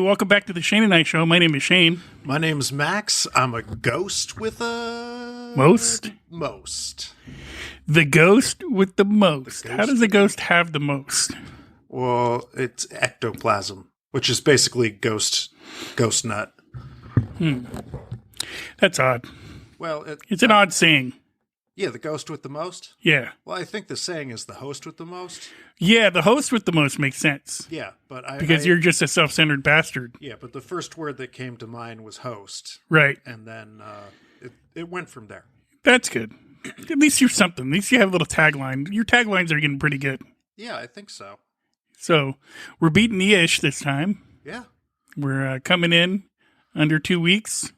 welcome back to the Shane and I Show. My name is Shane. My name's Max. I'm a ghost with a... Most? Most. The ghost with the most. How does a ghost have the most? Well, it's ectoplasm, which is basically ghost nut. That's odd. Well, It's an odd saying. Yeah, the ghost with the most? Yeah. Well, I think the saying is the host with the most. Yeah, the host with the most makes sense. Yeah, but Because you're just a self-centered bastard. Yeah, but the first word that came to mind was host. Right. And then it went from there. That's good. At least you're something. At least you have a little tagline. Your taglines are getting pretty good. Yeah, I think so. So, we're beating the ish this time. Yeah. We're coming in under 2 weeks.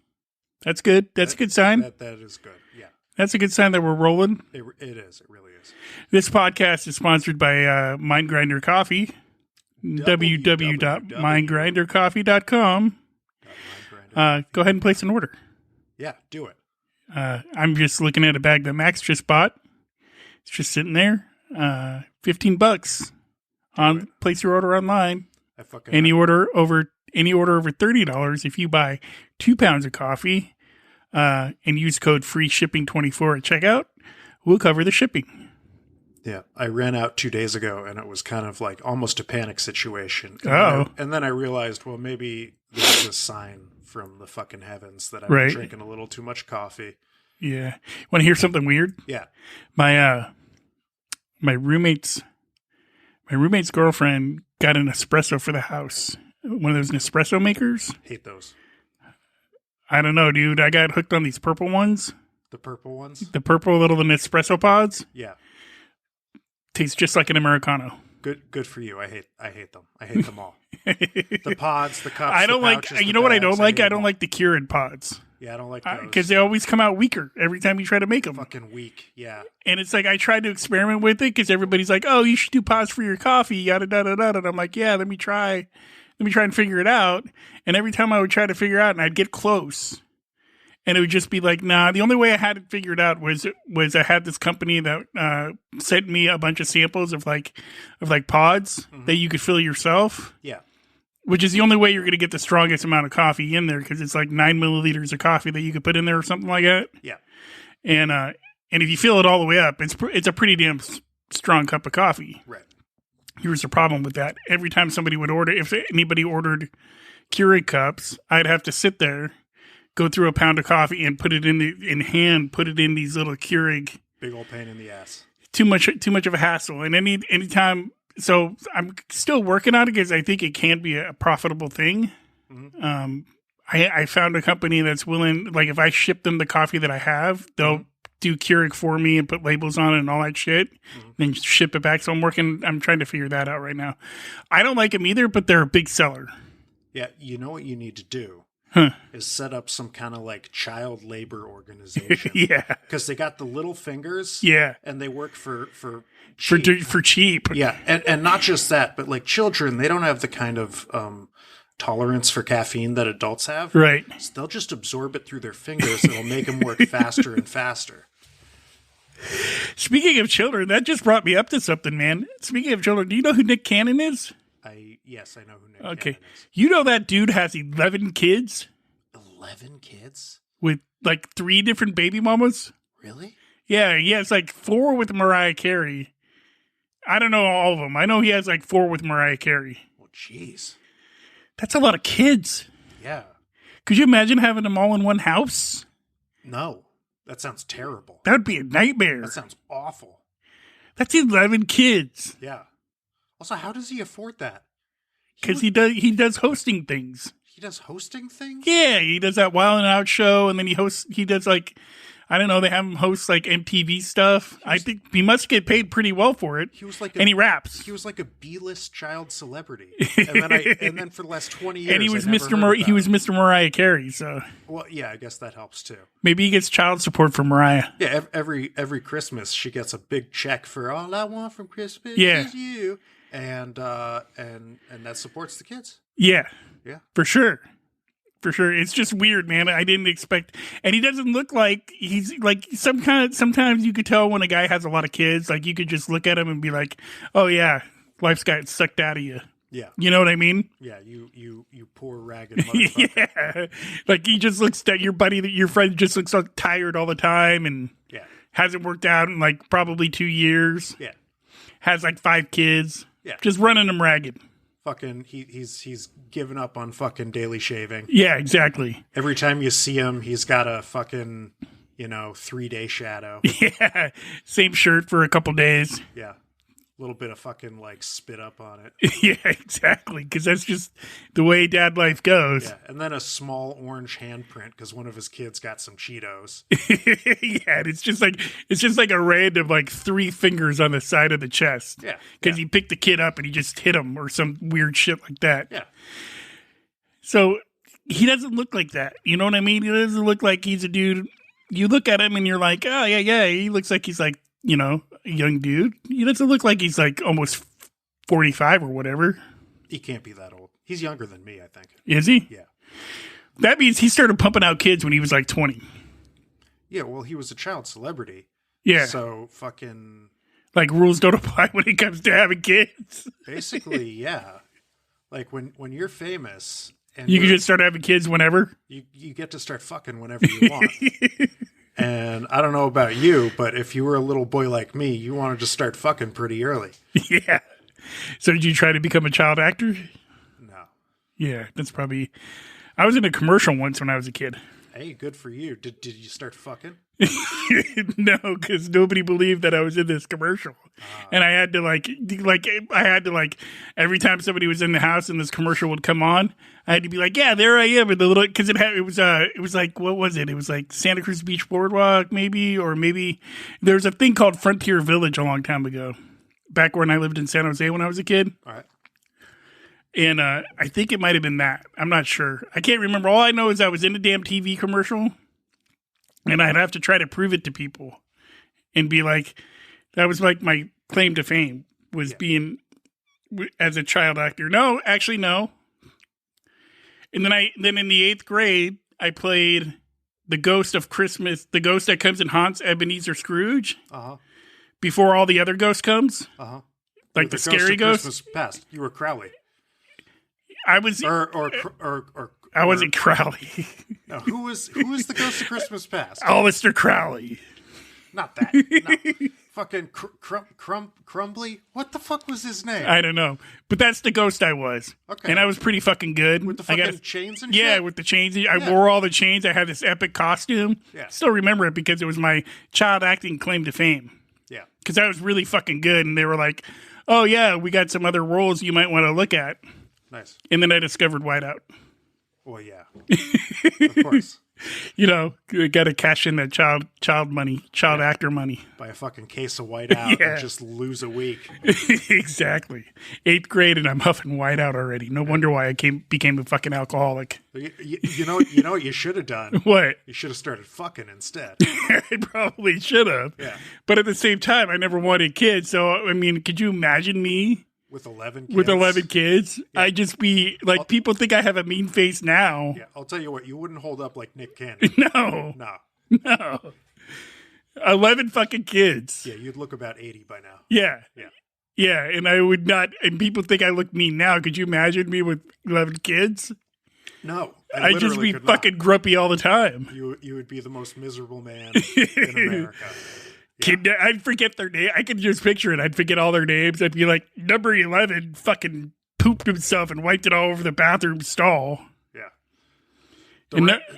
That's good. That's a good sign. That is good, yeah. That's a good sign that we're rolling. It is. It really is. This podcast is sponsored by Mind Grinder Coffee. www.mindgrindercoffee.com. Go ahead and place an order. Yeah, do it. I'm just looking at a bag that Max just bought. It's just sitting there. $15. Place your order online. Any order over $30 if you buy 2 pounds of coffee and use code FREESHIPPING24 at checkout, we'll cover the shipping. Yeah, I ran out 2 days ago, and it was kind of like almost a panic situation. And then I realized, well, maybe this is a sign from the fucking heavens that I've been drinking a little too much coffee. Yeah. Want to hear something weird? Yeah. My roommate's girlfriend got an espresso for the house. One of those Nespresso makers. Hate those. I don't know, dude. I got hooked on these purple ones. The purple ones? The purple little Nespresso pods. Yeah. Tastes just like an Americano. Good for you. I hate them. I hate them all. The pods, the cups. I don't the pouches, like. You know what I don't like? I don't them. like the Keurig pods. Yeah, I don't like those because they always come out weaker every time you try to make them. Fucking weak. Yeah. And it's like I tried to experiment with it because everybody's like, "Oh, you should do pods for your coffee." Yada yada yada. And I'm like, "Yeah, let me try and figure it out." And every time I would try to figure it out, and I'd get close, and it would just be like, "Nah." The only way I had it figured out was I had this company that sent me a bunch of samples of like pods that you could fill yourself. Yeah. Which is the only way you're going to get the strongest amount of coffee in there because it's like 9 milliliters of coffee that you could put in there or something like that. Yeah. And if you fill it all the way up, it's a pretty damn strong cup of coffee. Right. Here's the problem with that. Every time somebody would order, if anybody ordered Keurig cups, I'd have to sit there, go through a pound of coffee and put it in these little Keurig. Big old pain in the ass. Too much of a hassle. And anytime. So I'm still working on it because I think it can be a profitable thing. Mm-hmm. I found a company that's willing, like if I ship them the coffee that I have, they'll do Keurig for me and put labels on it and all that shit, then ship it back. So I'm trying to figure that out right now. I don't like them either, but they're a big seller. Yeah, you know what you need to do is set up some kind of like child labor organization. Yeah, because they got the little fingers. Yeah, and they work for cheap. For cheap. Yeah, and not just that, but like children, they don't have the kind of tolerance for caffeine that adults have. Right. So they'll just absorb it through their fingers. It'll make them work faster and faster. Speaking of children, that just brought me up to something, man. Speaking of children, do you know who Nick Cannon is? Yes, I know who Nick Cannon is. You know that dude has 11 kids? 11 kids? With like 3 different baby mamas? Really? Yeah, he has like 4 with Mariah Carey. I don't know all of them. I know he has like 4 with Mariah Carey. Oh, jeez. That's a lot of kids. Yeah. Could you imagine having them all in one house? No. That sounds terrible. That would be a nightmare. That sounds awful. That's 11 kids. Yeah. Also, how does he afford that? Because he does hosting things. He does hosting things? Yeah, he does that Wild and Out show, and then he does like, I don't know, they have him host like MTV stuff. I think he must get paid pretty well for it. And he raps. He was like a B-list child celebrity. And then for the last 20 years, and he was Mr. Mariah Carey. So, well, yeah, I guess that helps too. Maybe he gets child support from Mariah. Yeah, every Christmas she gets a big check for all I want from Christmas is you, and that supports the kids. Yeah, for sure. for sure. It's just weird, man. I didn't expect, and he doesn't look like he's like sometimes you could tell when a guy has a lot of kids, like you could just look at him and be like, oh yeah, life's got sucked out of you. Yeah. You know what I mean? Yeah, you poor ragged motherfucker. Yeah. Like he just looks at your friend just looks so tired all the time and hasn't worked out in like probably 2 years. Yeah. Has like 5 kids. Yeah. Just running them ragged. Fucking he's given up on fucking daily shaving. Yeah, exactly. Every time you see him, he's got a fucking, 3-day shadow. Yeah. Same shirt for a couple days. Yeah. A little bit of fucking like spit up on it. Yeah, exactly. Because that's just the way dad life goes. Yeah, and then a small orange handprint because one of his kids got some Cheetos. Yeah, and it's just like a random like 3 fingers on the side of the chest. Yeah, because he picked the kid up and he just hit him or some weird shit like that. Yeah. So he doesn't look like that. You know what I mean? He doesn't look like he's a dude. You look at him and you're like, oh yeah. He looks like he's like, a young dude. He doesn't look like he's like almost 45 or whatever. He can't be that old. He's younger than me, I think. Is he? Yeah. That means he started pumping out kids when he was like 20. Yeah, well, he was a child celebrity. Yeah. So fucking... Like rules don't apply when it comes to having kids. Basically, yeah. Like when you're famous... and you can just start having kids whenever? You get to start fucking whenever you want. And I don't know about you, but if you were a little boy like me, you wanted to start fucking pretty early. Yeah. So did you try to become a child actor? No. Yeah, that's probably... I was in a commercial once when I was a kid. Hey, good for you. Did you start fucking? No, because nobody believed that I was in this commercial. And I had to every time somebody was in the house and this commercial would come on, I had to be like, yeah, there I am. Because it was like, what was it? It was like Santa Cruz Beach Boardwalk, maybe, or maybe there was a thing called Frontier Village a long time ago, back when I lived in San Jose when I was a kid. All right. And I think it might have been that. I'm not sure. I can't remember. All I know is I was in a damn TV commercial, and I'd have to try to prove it to people and be like, that was like my claim to fame was being as a child actor. No, actually, no. And then in the 8th grade, I played the ghost of Christmas, the ghost that comes and haunts Ebenezer Scrooge before all the other ghosts comes. Like the scary ghost. Christmas Past. You were Crowley. I was, I wasn't Crowley. No, who is the ghost of Christmas Past? Mr. Crowley. Not that. No. Fucking Crumbly? What the fuck was his name? I don't know. But that's the ghost I was. Okay. And I was pretty fucking good. With the fucking chains and shit? Yeah, with the chains. I wore all the chains. I had this epic costume. Yeah. Still remember it because it was my child acting claim to fame. Yeah. Because I was really fucking good. And they were like, oh, yeah, we got some other roles you might want to look at. Nice. And then I discovered Whiteout. Well, yeah. Of course. You got to cash in that child actor money. Buy a fucking case of Whiteout and just lose a week. Exactly. 8th grade and I'm huffing Whiteout already. No wonder why I became a fucking alcoholic. You know what you should have done? What? You should have started fucking instead. I probably should have. Yeah. But at the same time, I never wanted kids. So, I mean, could you imagine me? With 11 kids? With 11 kids? Yeah. I'd just be, like, people think I have a mean face now. Yeah, I'll tell you what, you wouldn't hold up like Nick Cannon. No. 11 fucking kids. Yeah, you'd look about 80 by now. Yeah. Yeah, and I would not, and people think I look mean now. Could you imagine me with 11 kids? No. I'd just be fucking grumpy all the time. You would be the most miserable man in America. Yeah. I'd forget their name. I could just picture it. I'd forget all their names. I'd be like, number 11 fucking pooped himself and wiped it all over the bathroom stall. Yeah.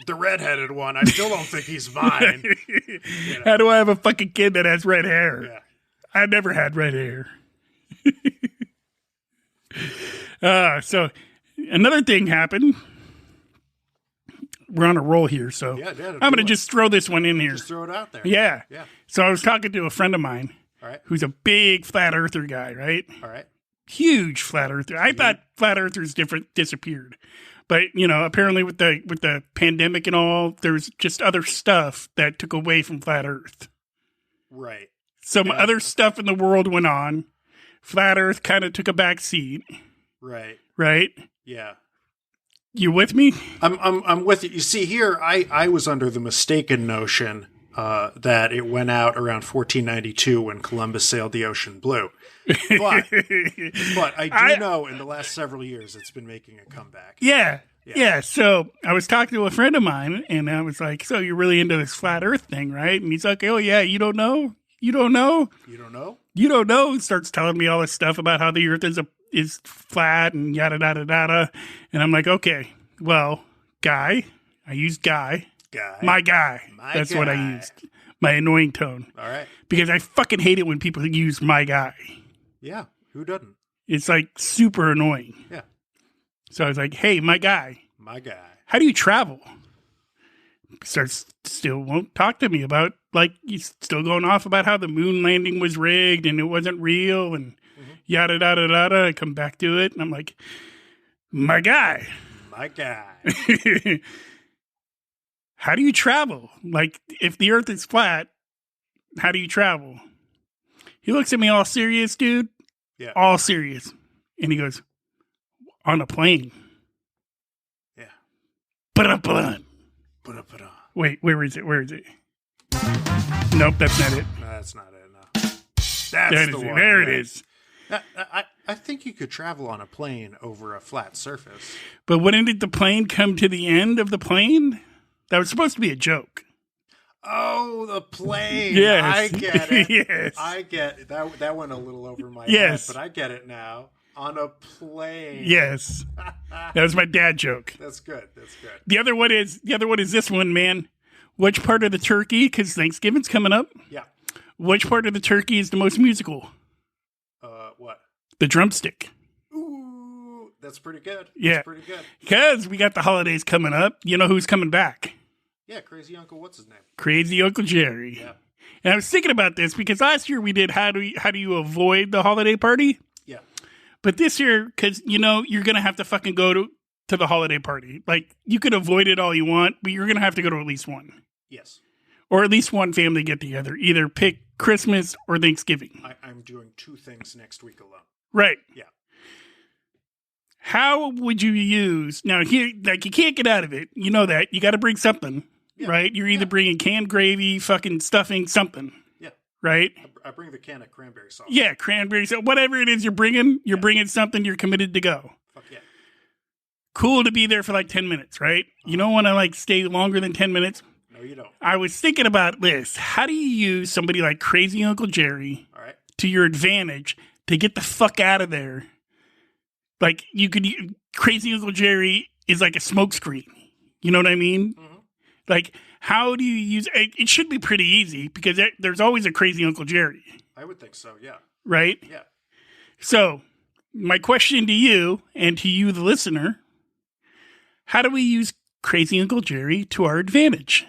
The redheaded one, I still don't think he's mine. How do I have a fucking kid that has red hair? Yeah. I never had red hair. So another thing happened. We're on a roll here, so I'm going to just throw this one in here. Just throw it out there. Yeah. So I was talking to a friend of mine who's a big flat earther guy, right? All right. Huge flat earther. I thought flat earthers disappeared. But, apparently with the pandemic and all, there's just other stuff that took away from flat earth. Right. Some other stuff in the world went on. Flat earth kind of took a back seat. Right. Right? Yeah. You with me? I'm with you. You see, here I was under the mistaken notion that it went out around 1492 when Columbus sailed the ocean blue. But I do know in the last several years it's been making a comeback. Yeah. So I was talking to a friend of mine, and I was like, "So you're really into this flat Earth thing, right?" And he's like, "Oh yeah, you don't know? You don't know? You don't know? You don't know?" He starts telling me all this stuff about how the Earth is flat and yada yada yada. And I'm like, "Okay, well, guy." I used guy. My guy. That's what I used. My annoying tone. All right. Because I fucking hate it when people use my guy. Yeah. Who doesn't? It's like super annoying. Yeah. So I was like, hey, my guy. My guy. How do you travel? Still won't talk to me about, like, he's still going off about how the moon landing was rigged and it wasn't real and yada, yada, yada. I come back to it and I'm like, my guy. My guy. How do you travel? Like, if the Earth is flat, how do you travel? He looks at me all serious, dude. Yeah. All serious. And he goes, on a plane. Yeah. Ba-da-ba-da. Ba-da-ba-da. Wait, where is it? Nope, that's not it. No, that's not it, no. That's the one. There it is. I think you could travel on a plane over a flat surface. But wouldn't the plane come to the end of the plane? That was supposed to be a joke. Oh, the plane. Yes. I get it. Yes. I get it. That went a little over my head, but I get it now. On a plane. Yes. That was my dad joke. That's good. That's good. The other one is this one, man. Which part of the turkey, because Thanksgiving's coming up. Yeah. Which part of the turkey is the most musical? What? The drumstick. Ooh, that's pretty good. Yeah. That's pretty good. Because we got the holidays coming up. You know who's coming back? Yeah, Crazy Uncle, what's his name? Crazy Uncle Jerry. Yeah. And I was thinking about this because last year we did how do you avoid the holiday party? Yeah. But this year, because, you know, you're going to have to fucking go to the holiday party. Like, you could avoid it all you want, but you're going to have to go to at least one. Yes. Or at least one family get together. Either pick Christmas or Thanksgiving. I'm doing two things next week alone. Right. Yeah. How would you use... Now, here, like, you can't get out of it. You know that. You got to bring something, right? You're either bringing canned gravy, fucking stuffing, something. Yeah. Right? I bring the can of cranberry sauce. Yeah, cranberry sauce. Whatever it is you're bringing something, you're committed to go. Fuck yeah. Cool to be there for like 10 minutes, right? You don't want to like stay longer than 10 minutes. No, you don't. I was thinking about this. How do you use somebody like Crazy Uncle Jerry to your advantage to get the fuck out of there? Like, Crazy Uncle Jerry is like a smokescreen. You know what I mean? Mm-hmm. Like, how do you use it? Should be pretty easy because there's always a Crazy Uncle Jerry. I would think so, yeah. Right? Yeah. So, my question to you and to you, the listener, how do we use Crazy Uncle Jerry to our advantage?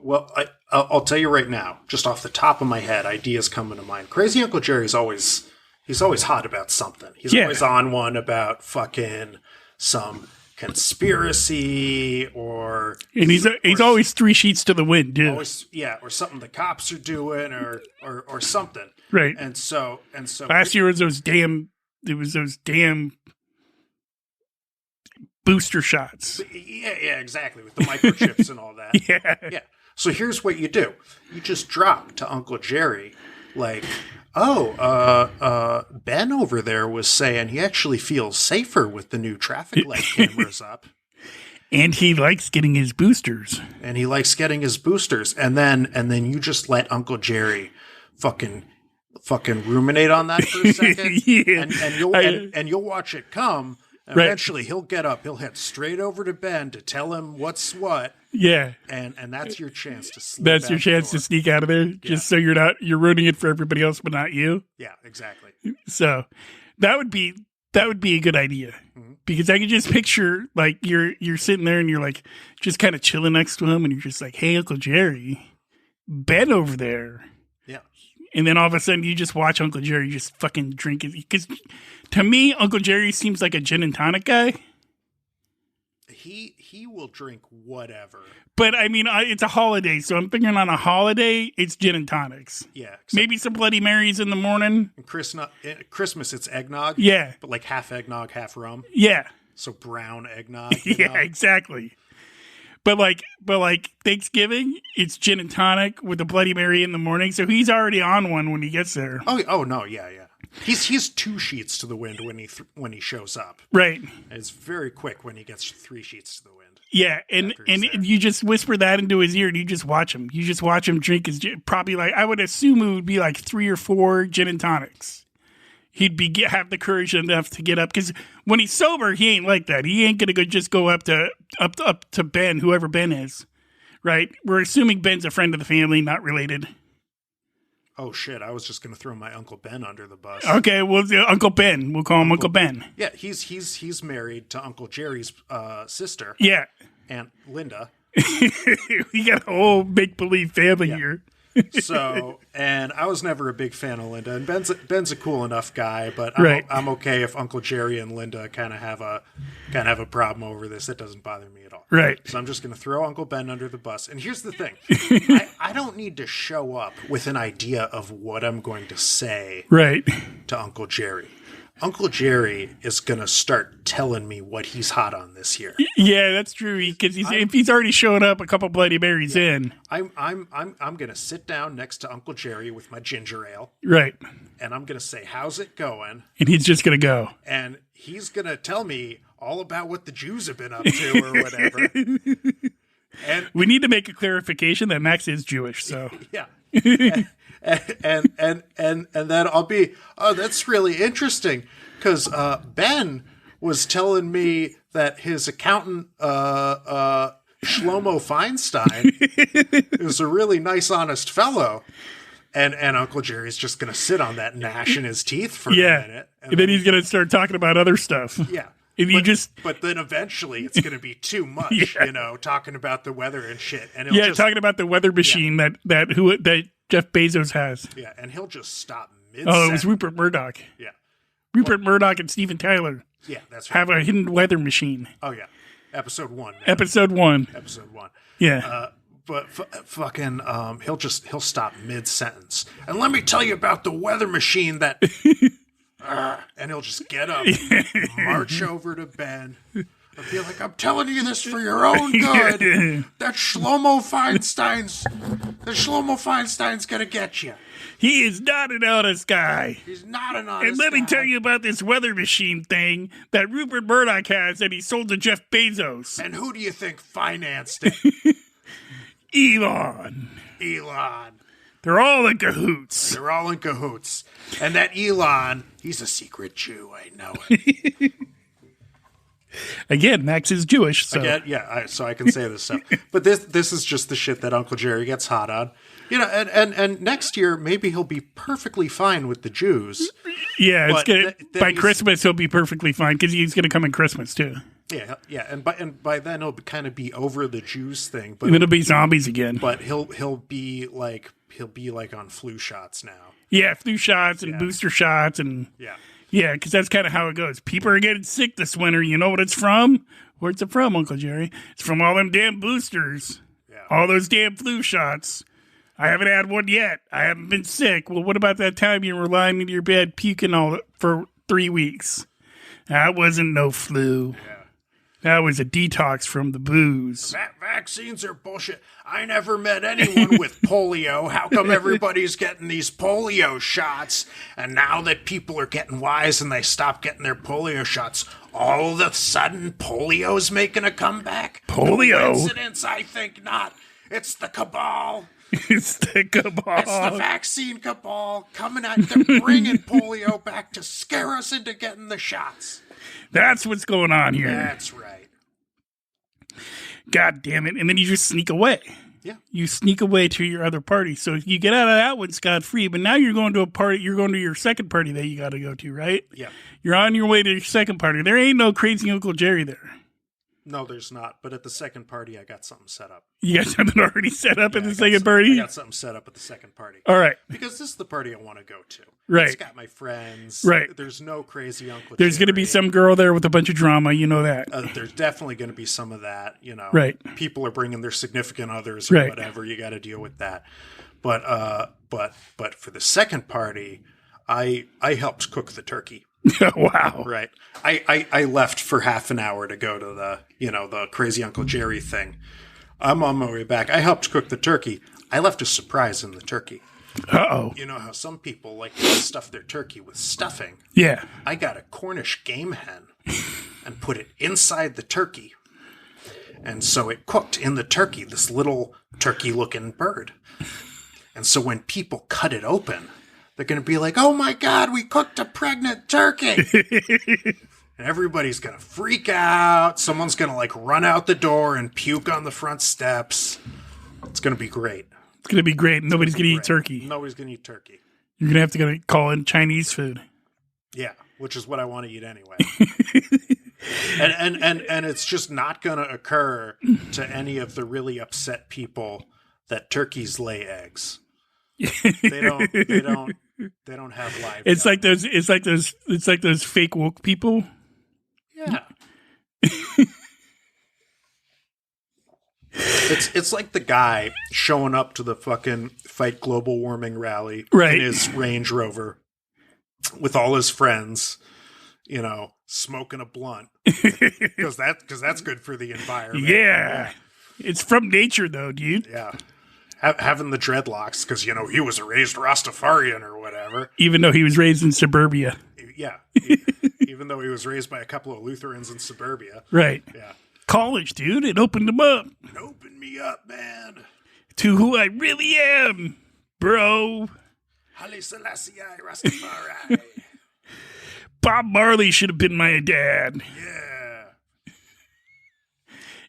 Well, I'll tell you right now, just off the top of my head, ideas coming to mind. Crazy Uncle Jerry's always hot about something. He's always on one about fucking some conspiracy or... And he's always three sheets to the wind, dude. Always, or something the cops are doing or something. Right. And so last year was those damn booster shots. Yeah, exactly. With the microchips and all that. Yeah. So here's what you do. You just drop to Uncle Jerry like, Ben over there was saying he actually feels safer with the new traffic light cameras up. And he likes getting his boosters. And then you just let Uncle Jerry fucking ruminate on that for a second. Yeah. And you'll watch it come. Eventually he'll get up, he'll head straight over to Ben to tell him what's what. Yeah. And that's your chance to slip That's your chance to sneak out of there, just so you're ruining it for everybody else but not you. Yeah, exactly. So that would be a good idea. Mm-hmm. Because I could just picture like you're sitting there and you're like just kind of chilling next to him and you're just like, "Hey, Uncle Jerry, Ben over there." Yeah. And then all of a sudden you just watch Uncle Jerry just fucking drink it. Because to me, Uncle Jerry seems like a gin and tonic guy. He will drink whatever. But I mean, it's a holiday, so I'm thinking on a holiday, it's gin and tonics. Yeah. Maybe some Bloody Marys in the morning. And Christmas, it's eggnog. Yeah. But like half eggnog, half rum. Yeah. So brown eggnog. Yeah, exactly. But like Thanksgiving, it's gin and tonic with the Bloody Mary in the morning. So he's already on one when he gets there. Oh no, yeah. He's 2 sheets to the wind when he shows up. Right. It's very quick when he gets 3 sheets to the wind. Yeah, and you just whisper that into his ear, and you just watch him. You just watch him drink his gin. Probably like I would assume it would be like 3 or 4 gin and tonics. He'd have the courage enough to get up because when he's sober, he ain't like that. He ain't gonna go up to Ben, whoever Ben is. Right? We're assuming Ben's a friend of the family, not related. Oh, shit. I was just going to throw my Uncle Ben under the bus. Okay, well, Uncle Ben. We'll call him Uncle Ben. Yeah, he's married to Uncle Jerry's sister. Yeah. Aunt Linda. We got a whole make-believe family here. So, and I was never a big fan of Linda. And Ben's a cool enough guy, but I'm okay if Uncle Jerry and Linda kind of have a problem over this. It doesn't bother me at all. Right. So I'm just going to throw Uncle Ben under the bus. And here's the thing. I don't need to show up with an idea of what I'm going to say to Uncle Jerry. Uncle Jerry is going to start telling me what he's hot on this year. Yeah, that's true. Because if he's already showing up a couple Bloody Marys in. I'm going to sit down next to Uncle Jerry with my ginger ale. Right. And I'm going to say, how's it going? And he's just going to go. And he's going to tell me all about what the Jews have been up to or whatever. And we need to make a clarification that Max is Jewish, so. Yeah. And then I'll be, oh, that's really interesting because Ben was telling me that his accountant Shlomo Feinstein is a really nice, honest fellow, and Uncle Jerry's just going to sit on that, gnashing his teeth for a minute, and then he's going to start talking about other stuff. Yeah. But then eventually it's going to be too much, talking about the weather and shit. And talking about the weather machine that Jeff Bezos has. Yeah, and he'll just stop mid. Oh, it was Rupert Murdoch. Yeah. Rupert Murdoch and Steven Tyler. Yeah, that's right. Have a hidden weather machine. Oh, yeah. Episode 1. Man. Episode 1. Yeah. But fucking, he'll stop mid-sentence. And let me tell you about the weather machine that... and he'll just get up, march over to Ben, and be like, I'm telling you this for your own good. That Shlomo Feinstein's gonna get you. He is not an honest guy. He's not an honest guy. And let me tell you about this weather machine thing that Rupert Murdoch has that he sold to Jeff Bezos. And who do you think financed it? Elon. They're all in cahoots. And that Elon, he's a secret Jew. I know it. Again, Max is Jewish. So. So I can say this stuff. But this is just the shit that Uncle Jerry gets hot on. And next year, maybe he'll be perfectly fine with the Jews. Yeah, it's gonna, by Christmas, he'll be perfectly fine because he's going to come in Christmas, too. Yeah, and by then, he'll kind of be over the Jews thing. But and it'll be zombies again. But he'll be like on flu shots now. Yeah, flu shots and booster shots and because that's kind of how it goes. People are getting sick this winter. You know what it's from? Where's it from, Uncle Jerry? It's from all them damn boosters. Yeah. All those damn flu shots. I haven't had one yet. I haven't been sick. Well, what about that time you were lying in your bed puking all for 3 weeks? That wasn't no flu. Yeah. That was a detox from the booze. Vaccines are bullshit. I never met anyone with polio. How come everybody's getting these polio shots? And now that people are getting wise and they stop getting their polio shots, all of a sudden polio's making a comeback? Polio? Coincidence? I think not. It's the cabal. It's the cabal. It's the vaccine cabal coming at them, bringing polio back to scare us into getting the shots. That's what's going on here. That's right. God damn it. And then you just sneak away. Yeah. You sneak away to your other party. So you get out of that one scot-free, but now you're going to a party. You're going to your second party that you got to go to, right? Yeah. You're on your way to your second party. There ain't no crazy Uncle Jerry there. No, there's not. But at the second party, I got something set up. You got something already set up at the second party? I got something set up at the second party. All right. Because this is the party I want to go to. Right. It's got my friends. Right. There's no crazy Uncle There's going to be some girl there with a bunch of drama. You know that. There's definitely going to be some of that. Right. People are bringing their significant others or whatever. You got to deal with that. But for the second party, I helped cook the turkey. Wow. Right. I left for half an hour to go to the crazy Uncle Jerry thing. I'm on my way back. I helped cook the turkey. I left a surprise in the turkey. Uh-oh. You know how some people like to stuff their turkey with stuffing? Yeah. I got a Cornish game hen and put it inside the turkey. And so it cooked in the turkey, this little turkey-looking bird. And so when people cut it open, they're going to be like, oh my God, we cooked a pregnant turkey. And everybody's going to freak out. Someone's going to like run out the door and puke on the front steps. It's going to be great. It's going to be great. Nobody's going to eat turkey. Nobody's going to eat turkey. You're going to have to go call in Chinese food. Yeah, which is what I want to eat anyway. and it's just not going to occur to any of the really upset people that turkeys lay eggs. They don't have live. It's like those fake woke people. Yeah. It's like the guy showing up to the fucking Fight Global Warming rally in his Range Rover with all his friends, you know, smoking a blunt because that's good for the environment. Yeah. It's from nature though, dude. Yeah. Having the dreadlocks because, you know, he was a raised Rastafarian or whatever. Even though he was raised in suburbia. Yeah. Even though he was raised by a couple of Lutherans in suburbia. Right. Yeah. College, dude. It opened him up. It opened me up, man. To who I really am, bro. Haile Selassie Rastafari. Bob Marley should have been my dad. Yeah.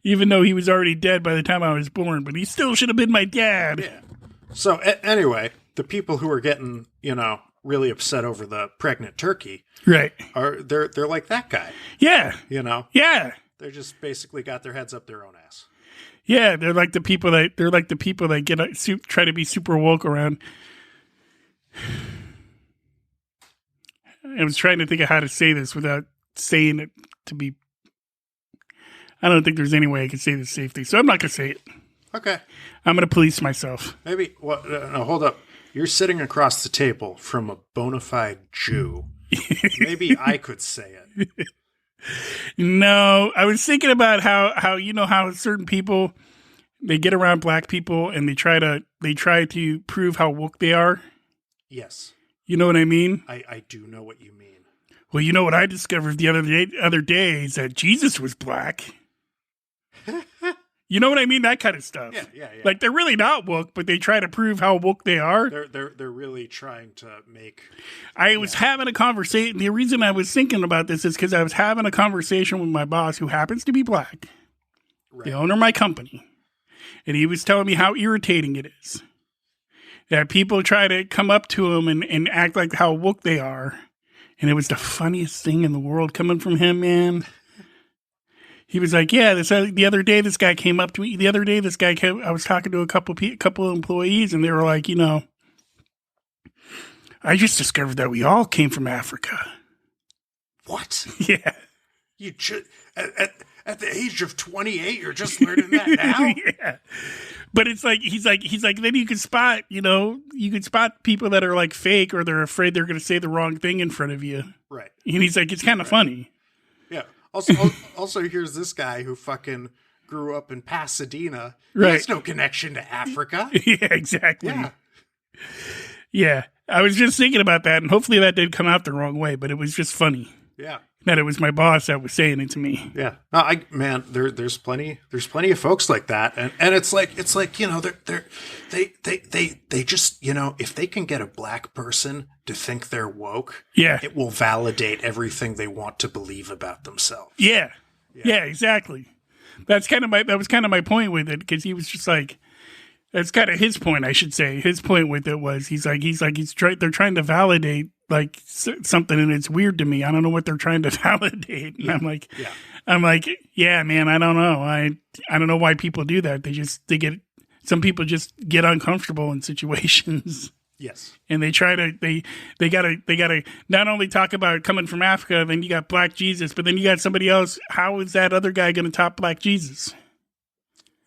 Even though he was already dead by the time I was born, but he still should have been my dad. Yeah. So anyway, the people who are getting, you know, really upset over the pregnant turkey, right? They're like that guy. Yeah. You know. Yeah. They're just basically got their heads up their own ass. Yeah, they're like the people that get try to be super woke around. I was trying to think of how to say this without saying it to be. I don't think there's any way I can say this safely, so I'm not going to say it. Okay. I'm going to police myself. Maybe. Well, no, hold up. You're sitting across the table from a bona fide Jew. Maybe I could say it. No, I was thinking about how you know how certain people, they get around black people and they try to prove how woke they are. Yes. You know what I mean? I do know what you mean. Well, you know what I discovered the other day is that Jesus was black. You know what I mean? That kind of stuff. Yeah. Like they're really not woke, but they try to prove how woke they are. They're really trying to make. I was having a conversation. The reason I was thinking about this is because I was having a conversation with my boss, who happens to be black, the owner of my company, and he was telling me how irritating it is that people try to come up to him and act like how woke they are, and it was the funniest thing in the world coming from him, man. He was like, yeah, the other day this guy came up to me. I was talking to a couple of employees, and they were like, you know, I just discovered that we all came from Africa. What? Yeah. You at the age of 28, you're just learning that now? Yeah. But it's like, he's like, then you can spot people that are like fake, or they're afraid they're going to say the wrong thing in front of you. Right. And he's like, it's kind of funny. Yeah. Also, here's this guy who fucking grew up in Pasadena. He has no connection to Africa. Yeah, exactly. Yeah. I was just thinking about that, and hopefully that didn't come out the wrong way, but it was just funny. Yeah. That it was my boss that was saying it to me. Yeah. No, there's plenty of folks like that. And it's like, you know, they just, you know, if they can get a black person to think they're woke, it will validate everything they want to believe about themselves. Yeah, exactly. That was kind of my point with it, because he was just like, that's kind of his point, I should say. His point with it was, they're trying to validate like something, and it's weird to me. I don't know what they're trying to validate. And I'm like, yeah, man, I don't know. I don't know why people do that. Some people just get uncomfortable in situations. Yes. And they try to, they gotta not only talk about coming from Africa, then you got Black Jesus, but then you got somebody else. How is that other guy going to top Black Jesus?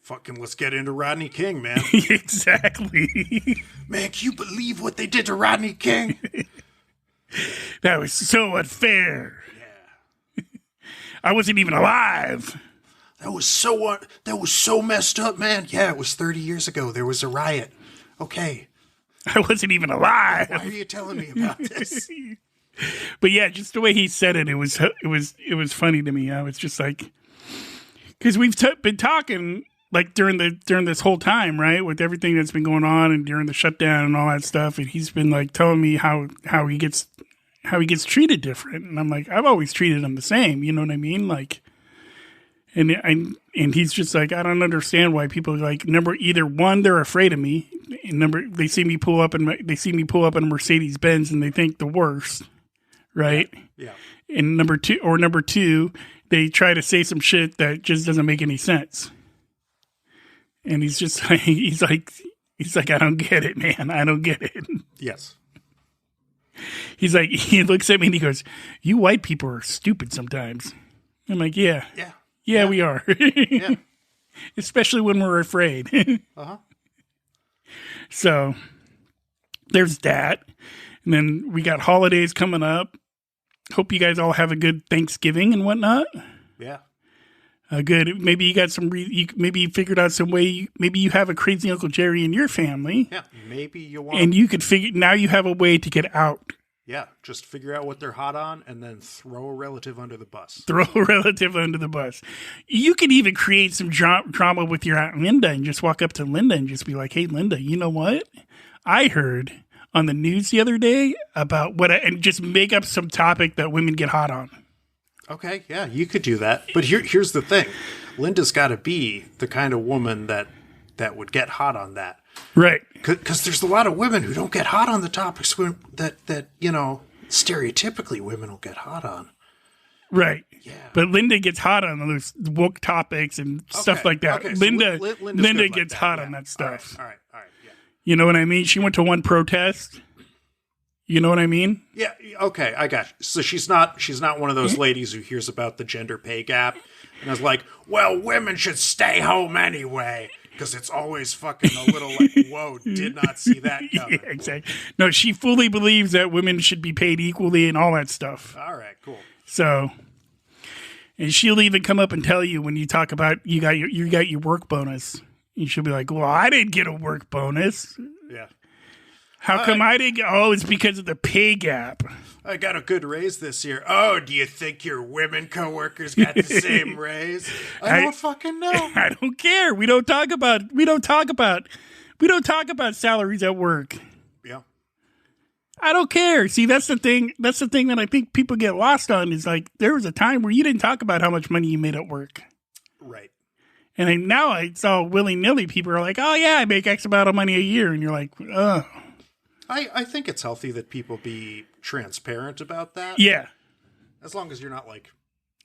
Fucking let's get into Rodney King, man. Exactly. Man, can you believe what they did to Rodney King? That was so unfair. Yeah. I wasn't even alive. That was so messed up, man. Yeah, it was 30 years ago. There was a riot. Okay. I wasn't even alive. Why are you telling me about this? But yeah, just the way he said it, it was funny to me. I was just like, because we've been talking like during this whole time, right, with everything that's been going on and during the shutdown and all that stuff, and he's been like telling me how he gets treated different, and I'm like, I've always treated him the same, you know what I mean, like, and he's just like, I don't understand why people like either one, they're afraid of me, and they see me pull up in a Mercedes Benz and they think the worst, right? Yeah. And number two, they try to say some shit that just doesn't make any sense. And he's just like, he's like, I don't get it, man. I don't get it. Yes. He's like, he looks at me and he goes, you white people are stupid sometimes. I'm like, yeah. Yeah, we are. Yeah. Especially when we're afraid. Uh-huh. So there's that. And then we got holidays coming up. Hope you guys all have a good Thanksgiving and whatnot. Yeah. Good. Maybe you got maybe you figured out some way. Maybe you have a crazy Uncle Jerry in your family. Yeah. Maybe you want. And you could now you have a way to get out. Yeah. Just figure out what they're hot on and then throw a relative under the bus. You could even create some drama with your Aunt Linda and just walk up to Linda and just be like, hey, Linda, you know what? I heard on the news the other day about and just make up some topic that women get hot on. Okay, yeah, you could do that. But here's the thing. Linda's got to be the kind of woman that would get hot on that. Right. Because there's a lot of women who don't get hot on the topics that stereotypically women will get hot on. Right. Yeah. But Linda gets hot on those woke topics and stuff like that. Okay, Linda Linda gets hot on that stuff. All right, yeah. You know what I mean? She went to one protest. You know what I mean? Yeah, okay, I got you. So she's not one of those ladies who hears about the gender pay gap and is like, well, women should stay home anyway, because it's always fucking a little like, whoa, did not see that coming. Yeah, exactly. No, she fully believes that women should be paid equally and all that stuff. All right, cool. So, and she'll even come up and tell you when you talk about you got your work bonus. And she'll be like, well, I didn't get a work bonus. Yeah. How come I didn't get... Oh, it's because of the pay gap. I got a good raise this year. Oh, do you think your women coworkers got the same raise? I don't fucking know. I don't care. We don't talk about salaries at work. Yeah. I don't care. See, that's the thing that I think people get lost on is like there was a time where you didn't talk about how much money you made at work. Right. And now I saw willy-nilly people are like, oh yeah, I make X amount of money a year. And you're like, oh. I think it's healthy that people be transparent about that. Yeah. As long as you're not like...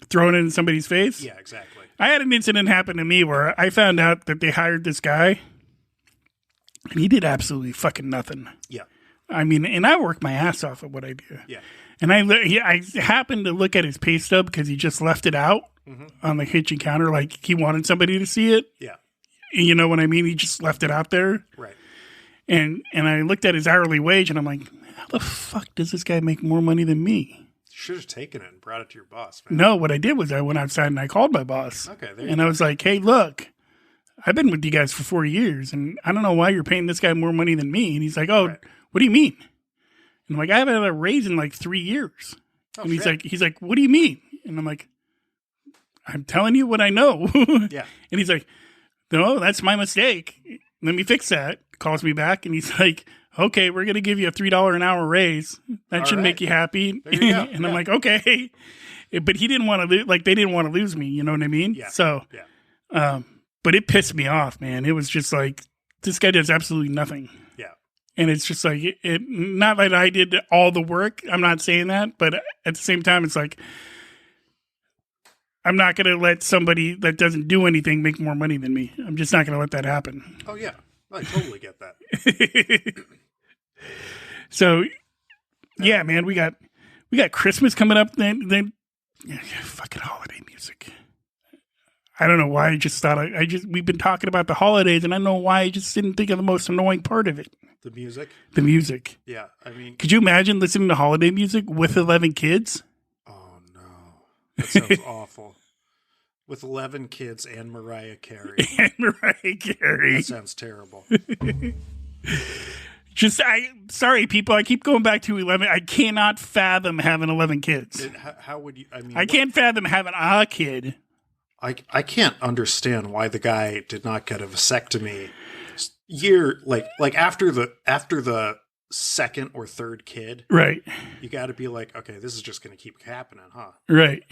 throwing it in somebody's face? Yeah, exactly. I had an incident happen to me where I found out that they hired this guy and he did absolutely fucking nothing. Yeah. I mean, and I work my ass off at what I do. Yeah. And I happened to look at his pay stub because he just left it out on the kitchen counter like he wanted somebody to see it. Yeah. You know what I mean? He just left it out there. Right. And I looked at his hourly wage and I'm like, how the fuck does this guy make more money than me? You should have taken it and brought it to your boss, man. No, what I did was I went outside and I called my boss. Okay. And I was like, hey, look, I've been with you guys for 4 years and I don't know why you're paying this guy more money than me. And he's like, oh, What do you mean? And I'm like, I haven't had a raise in like 3 years. Oh, and he's like, what do you mean? And I'm like, I'm telling you what I know. Yeah. And he's like, no, that's my mistake. Let me fix that. Calls me back and he's like, okay, we're going to give you a $3 an hour raise. That should make you happy. There you go. And I'm like, okay. But he didn't want to they didn't want to lose me. You know what I mean? Yeah. So, but it pissed me off, man. It was just like, this guy does absolutely nothing. Yeah. And it's just like, not that I did all the work. I'm not saying that. But at the same time, it's like, I'm not going to let somebody that doesn't do anything make more money than me. I'm just not going to let that happen. Oh, yeah. I totally get that. So, yeah, man, we got Christmas coming up. Then fucking holiday music. I don't know why I just thought we've been talking about the holidays, and I don't know why I just didn't think of the most annoying part of it. The music? The music. Yeah, I mean... Could you imagine listening to holiday music with 11 kids? Oh, no. That sounds awful. With 11 kids and Mariah Carey. And Mariah Carey. That sounds terrible. Sorry, people. I keep going back to 11. I cannot fathom having 11 kids. How would you? I mean, I can't fathom having a kid. I can't understand why the guy did not get a vasectomy after the second or third kid. Right. You got to be like, okay, this is just going to keep happening, huh? Right.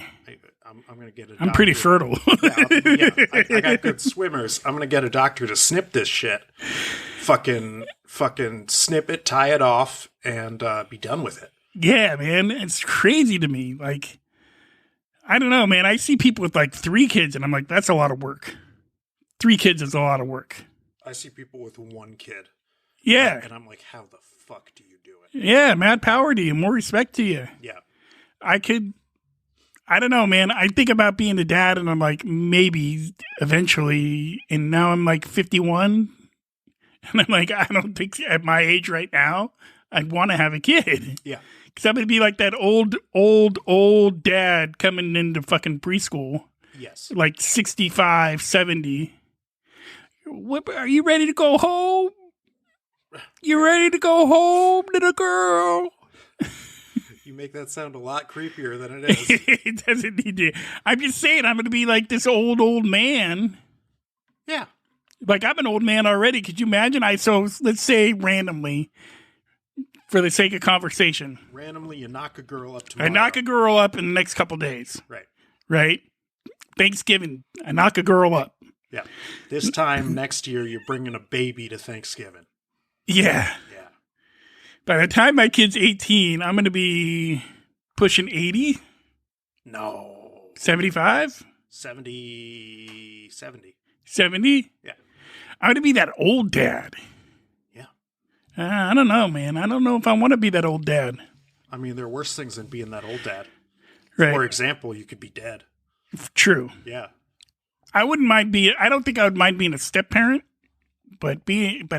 I'm going to get a doctor. I'm pretty fertile. I got good swimmers. I'm going to get a doctor to snip this shit. Fucking snip it, tie it off, and be done with it. Yeah, man. It's crazy to me. Like, I don't know, man. I see people with like 3 kids, and I'm like, that's a lot of work. 3 kids is a lot of work. I see people with 1 kid. Yeah. And I'm like, how the fuck do you do it? Yeah, mad power to you. More respect to you. Yeah. I don't know, man. I think about being a dad, and I'm like, maybe eventually. And now I'm like 51. And I'm like, I don't think at my age right now, I'd want to have a kid. Yeah. Because I'm going to be like that old dad coming into fucking preschool. Yes. Like 65, 70. What, are you ready to go home? You ready to go home, little girl? You make that sound a lot creepier than it is. It doesn't need to. I'm just saying, I'm going to be like this old man. Yeah. Like, I'm an old man already. Could you imagine? So let's say randomly, for the sake of conversation. Randomly, you knock a girl up tomorrow. I knock a girl up in the next couple days. Right. Right? Thanksgiving, I knock a girl up. Yeah. This time next year, you're bringing a baby to Thanksgiving. Yeah. Yeah. By the time my kid's 18, I'm going to be pushing 80. No. 75? 70. 70? Yeah. I'm going to be that old dad. Yeah. I don't know, man. I don't know if I want to be that old dad. I mean, there are worse things than being that old dad. Right. For example, you could be dead. True. Yeah. I don't think I would mind being a step parent, but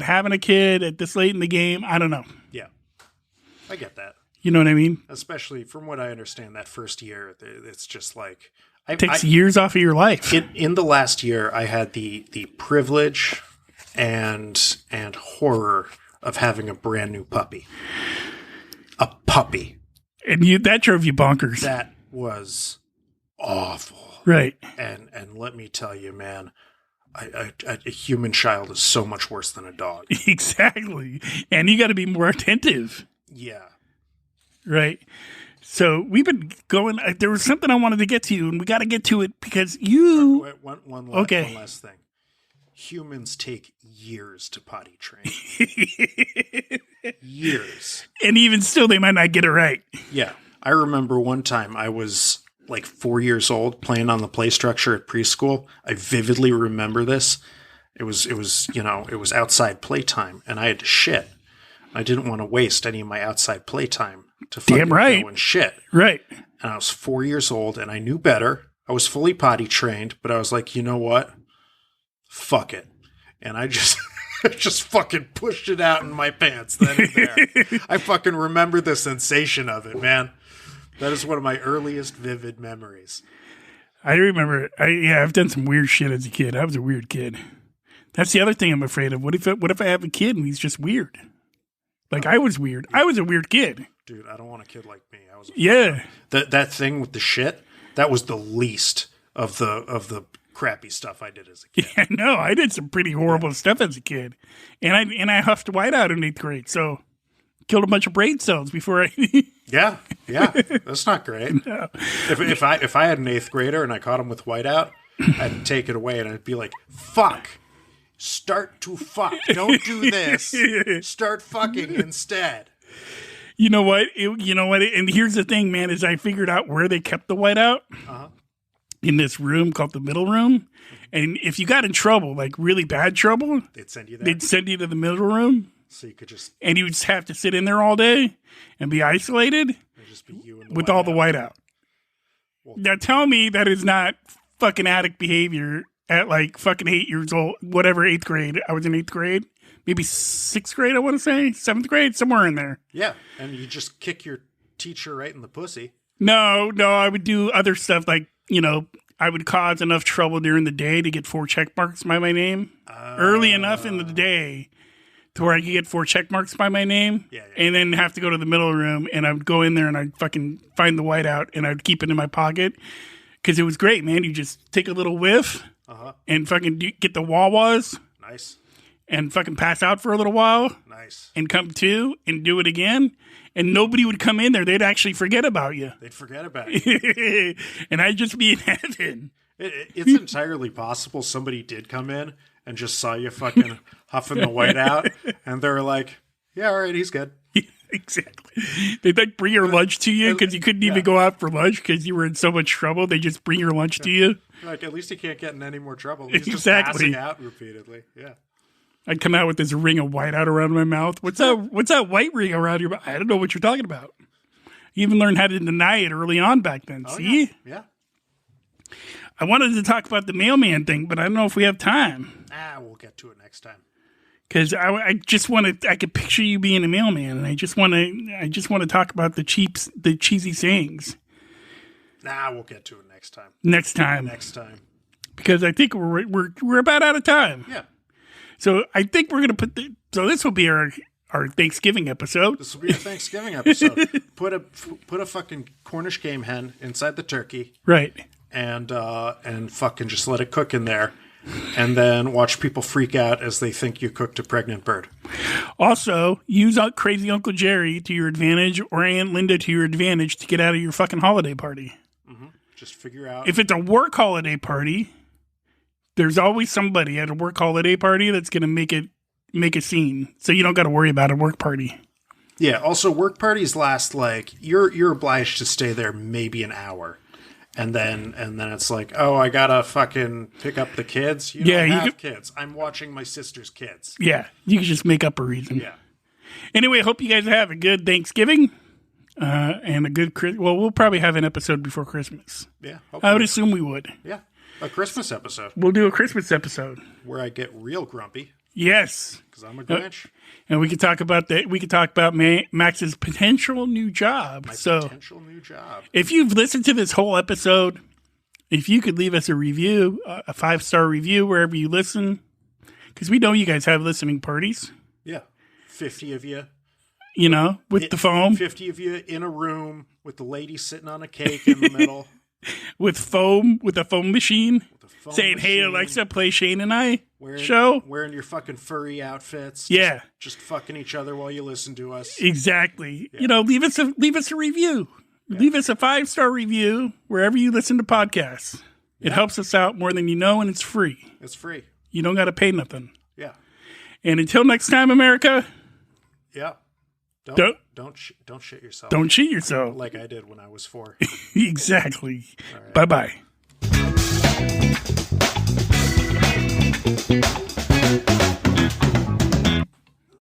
having a kid at this late in the game, I don't know. Yeah. I get that. You know what I mean? Especially from what I understand, that first year, it's just like... It takes years off of your life. In the last year, I had the privilege and horror of having a brand new puppy. A puppy. And that drove you bonkers. That was awful. Right. And let me tell you, man, a human child is so much worse than a dog. Exactly. And you got to be more attentive. Yeah. Right. So we've been going. There was something I wanted to get to, and we got to get to it because you. Wait, one last thing. Humans take years to potty train. Years. And even still, they might not get it right. Yeah. I remember one time I was like 4 years old playing on the play structure at preschool. I vividly remember this. It was outside playtime, and I had to shit. I didn't want to waste any of my outside playtime to fucking go and shit. Right. And I was 4 years old, and I knew better. I was fully potty trained, but I was like, you know what? Fuck it. And I just just fucking pushed it out in my pants then and there. I fucking remember the sensation of it, man. That is one of my earliest vivid memories. I remember. I've done some weird shit as a kid. I was a weird kid. That's the other thing I'm afraid of. What if I have a kid and he's just weird? Like I was weird. I was a weird kid. Dude, I don't want a kid like me. I was that thing with the shit. That was the least of the crappy stuff I did as a kid. Yeah, no, I did some pretty horrible stuff as a kid, and I huffed whiteout in 8th grade. So killed a bunch of brain cells before I. Yeah, that's not great. No. If I had an 8th grader and I caught him with whiteout, I'd take it away and I'd be like, "Fuck, start to fuck. Don't do this. Start fucking instead." You know what? And here's the thing, man, is I figured out where they kept the whiteout in this room called the middle room. And if you got in trouble, like really bad trouble, they'd send you there. They'd send you to the middle room. So you could and you would just have to sit in there all day and be isolated just be you and with all the whiteout. Well, now tell me that is not fucking addict behavior at like fucking 8 years old, whatever, 8th grade. I was in 8th grade. Maybe 6th grade, I want to say. 7th grade, somewhere in there. Yeah, and you just kick your teacher right in the pussy. No, I would do other stuff like, I would cause enough trouble during the day to get 4 check marks by my name early enough in the day to where I could get 4 check marks by my name, and then have to go to the middle room, and I would go in there and I'd fucking find the whiteout and I'd keep it in my pocket because it was great, man. You just take a little whiff and fucking get the wah-wahs. Nice. And fucking pass out for a little while. Nice. And come to and do it again. And nobody would come in there. They'd actually forget about you. They'd forget about you. And I'd just be in heaven. It's entirely possible somebody did come in and just saw you fucking huffing the white out. And they were like, yeah, all right, he's good. Exactly. They'd like bring your lunch to you because you couldn't even go out for lunch because you were in so much trouble. They just bring your lunch to you. Like, at least he can't get in any more trouble. He's just passing out repeatedly. Yeah. I'd come out with this ring of white out around my mouth. What's that white ring around your mouth? I don't know what you're talking about. You even learned how to deny it early on back then. See? Yeah. I wanted to talk about the mailman thing, but I don't know if we have time. We'll get to it next time. Because I just want to. I could picture you being a mailman, and I just want to talk about the cheesy sayings. We'll get to it next time. Next time. Because I think we're about out of time. Yeah. So I think we're gonna so this will be our Thanksgiving episode. This will be a Thanksgiving episode. Put a fucking Cornish game hen inside the turkey. Right. And fucking just let it cook in there. And then watch people freak out as they think you cooked a pregnant bird. Also, use crazy Uncle Jerry to your advantage or Aunt Linda to your advantage to get out of your fucking holiday party. Mm-hmm. Just figure out. If it's a work holiday party, there's always somebody at a work holiday party that's going to make a scene. So you don't got to worry about a work party. Yeah. Also, work parties last you're obliged to stay there maybe an hour. And then it's like, oh, I gotta fucking pick up the kids. You don't have kids. I'm watching my sister's kids. Yeah, you can just make up a reason. Yeah. Anyway, I hope you guys have a good Thanksgiving and a good well, we'll probably have an episode before Christmas. Yeah, hopefully. I would assume we would. Yeah, a Christmas episode. We'll do a Christmas episode where I get real grumpy. Yes, because I'm a Grinch. And we could talk about that. We could talk about Max's potential new job. Potential new job. If you've listened to this whole episode, if you could leave us a review, a 5-star review wherever you listen, because we know you guys have listening parties. Yeah, 50 of you. You know, with the foam. 50 of you in a room with the lady sitting on a cake in the middle. With a foam machine. Saying, hey, Alexa, play Shane and I show. Wearing your fucking furry outfits. Yeah. Just fucking each other while you listen to us. Exactly. Yeah. You know, leave us a review. Yeah. Leave us a 5-star review wherever you listen to podcasts. Yeah. It helps us out more than you know, and it's free. It's free. You don't got to pay nothing. Yeah. And until next time, America. Yeah. Don't shit yourself. Don't cheat yourself. Like I did when I was 4. Exactly. Right. Bye-bye.